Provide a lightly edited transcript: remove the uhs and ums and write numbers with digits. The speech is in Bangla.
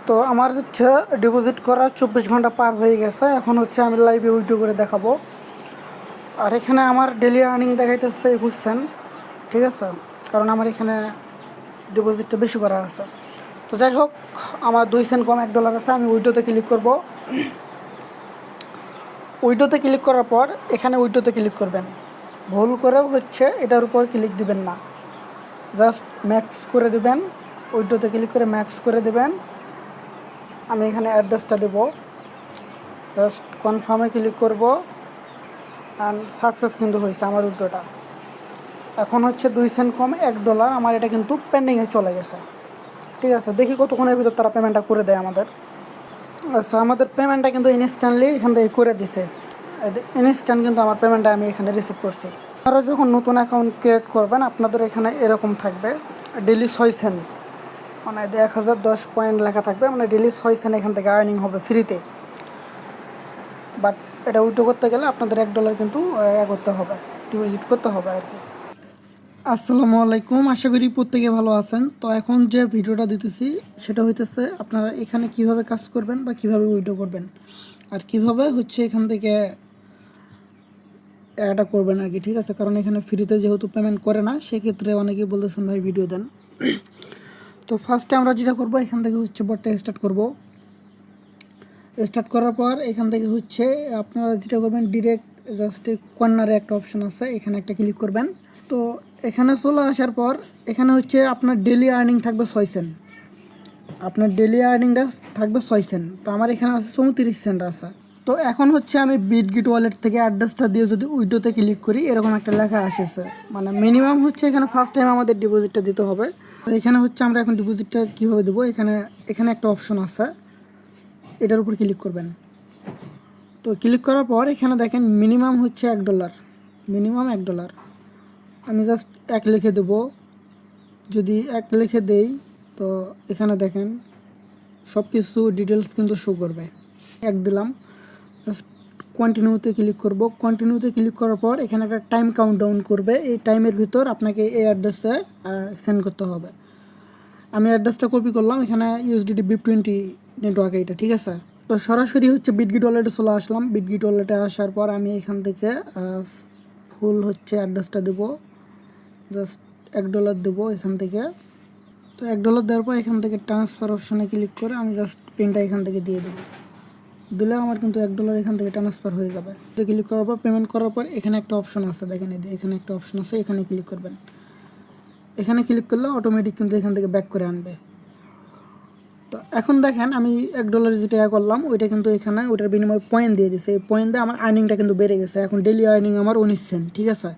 তো আমার হচ্ছে ডিপোজিট করা 24 ঘন্টা পার হয়ে গেছে। এখন হচ্ছে আমি লাইভে উইথড্র করে দেখাবো। আর এখানে আমার ডেলি আর্নিং দেখাইতেছে 21 সেন্ট, ঠিক আছে, কারণ আমার এখানে ডিপোজিটটা বেশি করা আছে। তো যাই হোক, আমার 2 সেন্ট কম $1 আছে। আমি উইথড্রোতে ক্লিক করব। উইথড্রোতে ক্লিক করার পর এখানে উইথড্রোতে ক্লিক করবেন। ভুল করেও হচ্ছে এটার উপর ক্লিক দিবেন না, জাস্ট ম্যাক্স করে দিবেন। উইথড্রোতে ক্লিক করে ম্যাক্স করে দেবেন। আমি এখানে অ্যাড্রেসটা দেব, জাস্ট কনফার্মে ক্লিক করব। অ্যান্ড সাকসেস কিন্তু হয়েছে আমার উইথড্রোটা। এখন হচ্ছে 2 সেন্ট কম $1, আমার এটা কিন্তু পেন্ডিংয়ে চলে গেছে। ঠিক আছে, দেখি কতক্ষণের ভিতর তারা পেমেন্টটা করে দেয় আমাদের। আচ্ছা, আমাদের পেমেন্টটা কিন্তু ইনস্ট্যান্টলি এখান থেকে করে দিছে। ইনস্ট্যান্ট কিন্তু আমার পেমেন্টটা আমি এখানে রিসিভ করছি। আপনারা যখন নতুন অ্যাকাউন্ট ক্রিয়েট করবেন আপনাদের এখানে এরকম থাকবে ডেলি 6 সেন্ট, মানে 1010 কয়েন লেখা থাকবে, মানে ডেলি 6 সেন্ট এখান থেকে আর্নিং হবে ফ্রিতে। বাট এটা উইথড্র করতে গেলে আপনাদের $1 কিন্তু করতে হবে, ডিপোজিট করতে হবে আর কি। আসসালামু আলাইকুম, আশা করি প্রত্যেকে ভালো আছেন। তো এখন যে ভিডিওটা দিতেছি সেটা হইতেছে আপনারা এখানে কিভাবে কাজ করবেন বা কিভাবে উইথড্র করবেন আর কিভাবে হচ্ছে এখান থেকে এটা করবেন আর কি। ঠিক আছে, কারণ এখানে ফ্রিতে যেহেতু পেমেন্ট করে না, সেক্ষেত্রে অনেকেই বলতেছেন ভাই ভিডিও দেন। তো ফার্স্টে আমরা যেটা করব, এখান থেকে হচ্ছে বটটা স্টার্ট করব। স্টার্ট করার পর এখান থেকে হচ্ছে আপনারা যেটা করবেন, ডিরেক্ট জাস্ট কর্নারে একটা অপশন আছে, এখানে একটা ক্লিক করবেন। তো এখানে চলে আসার পর এখানে হচ্ছে আপনার ডেলি আর্নিং থাকবে 6 সেন্ট। আপনার ডেলি আর্নিংটা থাকবে 6 সেন্ট। তো আমার এখানে আছে 34 সেন্ট আছে। তো এখন হচ্ছে আমি বিটগিট ওয়ালেট থেকে অ্যাড্রেসটা দিয়ে যদি উইথড্রোতে ক্লিক করি, এরকম একটা লেখা আসেছে, মানে মিনিমাম হচ্ছে এখানে ফার্স্ট টাইম আমাদের ডিপোজিটটা দিতে হবে। তো এখানে হচ্ছে আমরা এখন ডিপোজিটটা কীভাবে দেবো, এখানে একটা অপশন আছে, এটার উপর ক্লিক করবেন। তো ক্লিক করার পর এখানে দেখেন মিনিমাম হচ্ছে $1, মিনিমাম $1। আমি জাস্ট 1 লিখে দেবো। যদি 1 লিখে দেই তো এখানে দেখেন সব কিছু ডিটেলস কিন্তু শো করবে। 1 দিলাম, জাস্ট কন্টিনিউতে ক্লিক করব। কন্টিনিউতে ক্লিক করার পর এখানে একটা টাইম কাউন্টডাউন করবে, এই টাইমের ভিতর আপনাকে এই অ্যাড্রেসে সেন্ড করতে হবে। আমি অ্যাড্রেসটা কপি করলাম, এখানে ইউএসডিটি BIP20 নেটওয়ার্ক এইটা, ঠিক আছে। তো সরাসরি হচ্ছে বিটগিট ওয়ালেটে চলে আসলাম। বিটগিট ওয়ালেটে আসার পর আমি এখান থেকে ফুল হচ্ছে অ্যাড্রেসটা দেবো, জাস্ট $1 দেবো এখান থেকে। তো $1 দেওয়ার পর এখান থেকে ট্রান্সফার অপশনে ক্লিক করে আমি জাস্ট পিনটা এখান থেকে দিয়ে দেবো। দিলে আমার কিন্তু $1 এখান থেকে ট্রান্সফার হয়ে যাবে। তো ক্লিক করার পর পেমেন্ট করার পর এখানে একটা অপশন আছে, দেখেন এখানে একটা অপশন আছে, এখানে ক্লিক করবেন। এখানে ক্লিক করলে অটোমেটিক কিন্তু এখান থেকে ব্যাক করে আনবে। তো এখন দেখেন আমি $1 যেটা করলাম ওইটা কিন্তু এখানে ওইটার বিনিময়ে পয়েন্ট দিয়ে দিছে। এই পয়েন্ট দিয়ে আমার আর্নিংটা কিন্তু বেড়ে গেছে। এখন ডেলি আর্নিং আমার 19 সেন্ট, ঠিক আছে।